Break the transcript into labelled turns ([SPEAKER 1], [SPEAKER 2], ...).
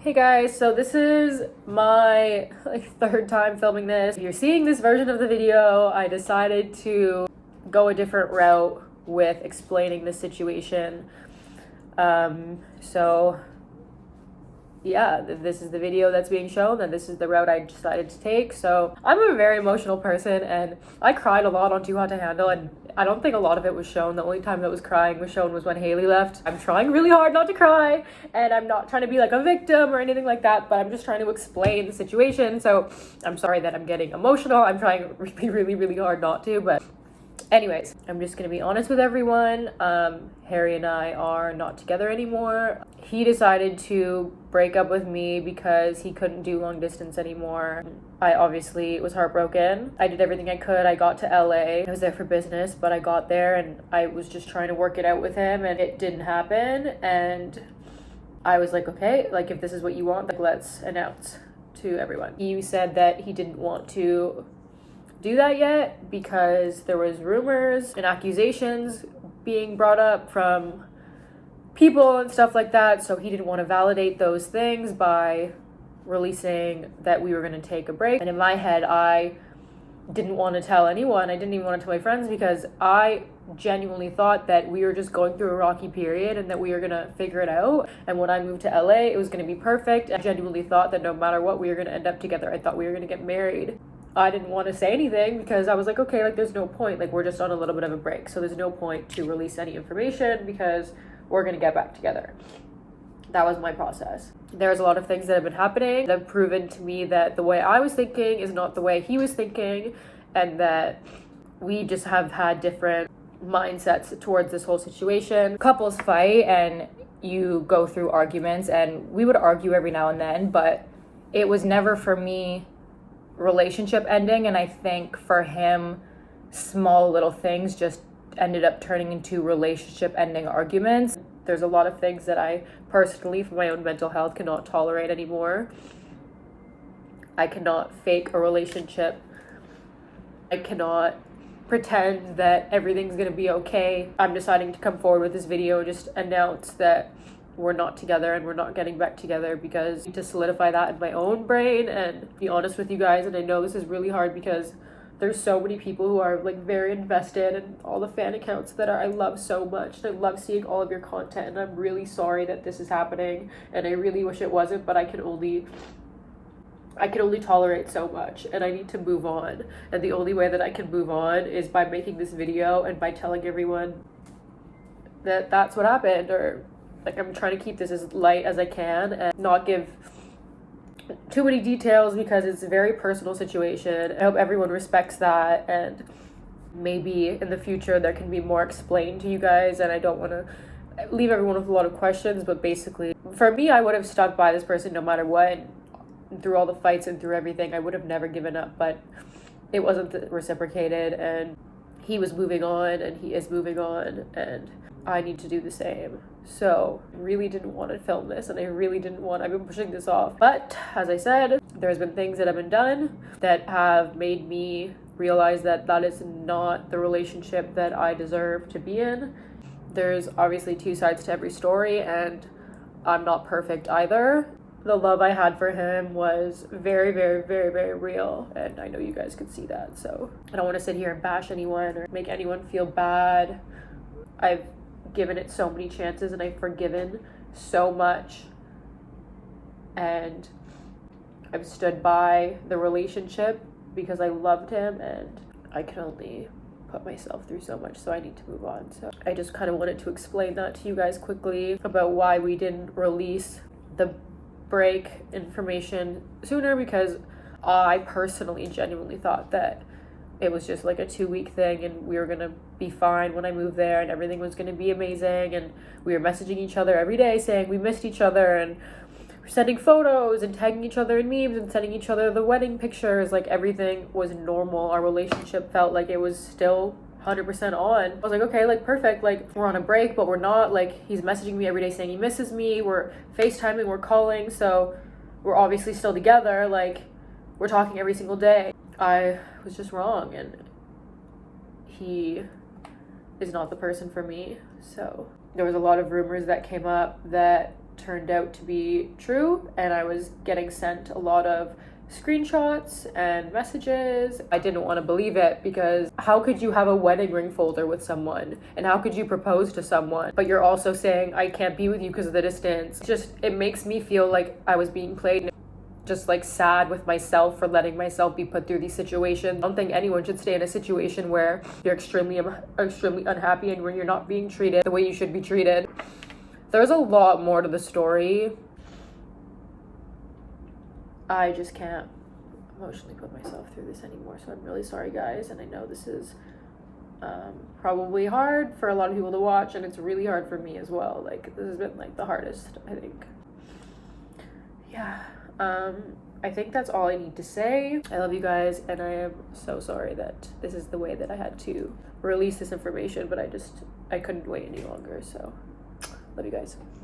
[SPEAKER 1] Hey guys, so this is my third time filming this. If you're seeing this version of the video, I decided to go a different route with explaining the situation. So yeah, this is the video that's being shown, and this is the route I decided to take. So I'm a very emotional person, and I cried a lot on Too Hot to Handle, and I don't think a lot of it was shown. The only time that was crying was shown was when Haley left. I'm trying really hard not to cry, and I'm not trying to be like a victim or anything like that, but I'm just trying to explain the situation. So I'm sorry that I'm getting emotional. I'm trying really hard not to, but anyways, I'm just gonna be honest with everyone. Harry and I are not together anymore. He decided to break up with me because he couldn't do long distance anymore. I obviously was heartbroken. I did everything I could. I got to LA. I was there for business, but I got there and I was just trying to work it out with him, and it didn't happen. And I was like, okay, like if this is what you want, like let's announce to everyone. He said that he didn't want to do that yet because there was rumors and accusations being brought up from people and stuff like that, so he didn't want to validate those things by releasing that we were going to take a break. And in my head, I didn't want to tell anyone. I didn't even want to tell my friends because I genuinely thought that we were just going through a rocky period and that we were going to figure it out. And when I moved to LA, it was going to be perfect. I genuinely thought that no matter what, we were going to end up together. I thought we were going to get married. I didn't want to say anything because I was like, okay, like there's no point. Like we're just on a little bit of a break. So there's no point to release any information because we're going to get back together. That was my process. There's a lot of things that have been happening that have proven to me that the way I was thinking is not the way he was thinking, and that we just have had different mindsets towards this whole situation. Couples fight and you go through arguments, and we would argue every now and then, but it was never for me relationship ending. And I think for him, small little things just ended up turning into relationship ending arguments. There's a lot of things that I personally, for my own mental health, cannot tolerate anymore. I cannot fake a relationship. I cannot pretend that everything's gonna be okay. I'm deciding to come forward with this video and just announce that we're not together and we're not getting back together, because to solidify that in my own brain and be honest with you guys. And I know this is really hard because there's so many people who are like very invested in all the fan accounts that I love so much. And I love seeing all of your content, and I'm really sorry that this is happening, and I really wish it wasn't, but I can only tolerate so much, and I need to move on. And the only way that I can move on is by making this video and by telling everyone that that's what happened. Or like, I'm trying to keep this as light as I can and not give too many details because it's a very personal situation. I hope everyone respects that, and maybe in the future there can be more explained to you guys. And I don't want to leave everyone with a lot of questions, but basically for me, I would have stuck by this person no matter what. And through all the fights and through everything, I would have never given up, but it wasn't reciprocated, and he was moving on and he is moving on, and I need to do the same. So I really didn't want to film this, and I've been pushing this off. But as I said, there's been things that have been done that have made me realize that that is not the relationship that I deserve to be in. There's obviously two sides to every story, and I'm not perfect either. The love I had for him was very real, and I know you guys could see that. So I don't want to sit here and bash anyone or make anyone feel bad. I've given it so many chances, and I've forgiven so much, and I've stood by the relationship because I loved him, and I can only put myself through so much, so I need to move on. So I just kind of wanted to explain that to you guys quickly about why we didn't release the break information sooner, because I personally genuinely thought that it was just like a 2-week thing, and we were gonna be fine when I moved there, and everything was gonna be amazing. And we were messaging each other every day saying we missed each other, and we're sending photos and tagging each other in memes and sending each other the wedding pictures. Like everything was normal. Our relationship felt like it was still 100% on. I was like, okay, like perfect, like we're on a break, but we're not. Like he's messaging me every day saying he misses me, we're FaceTiming, we're calling, so we're obviously still together. Like we're talking every single day. I was just wrong, and he is not the person for me. So there was a lot of rumors that came up that turned out to be true, and I was getting sent a lot of screenshots and messages. I didn't want to believe it, because how could you have a wedding ring folder with someone, and how could you propose to someone, but you're also saying I can't be with you because of the distance? Just, it makes me feel like I was being played, just like sad with myself for letting myself be put through these situations. I don't think anyone should stay in a situation where you're extremely unhappy and where you're not being treated the way you should be treated. There's a lot more to the story. I just can't emotionally put myself through this anymore, so I'm really sorry, guys, and I know this is probably hard for a lot of people to watch, and it's really hard for me as well. Like, this has been like the hardest, I think. Yeah. I think that's all I need to say. I love you guys, and I am so sorry that this is the way that I had to release this information, but I couldn't wait any longer, so love you guys.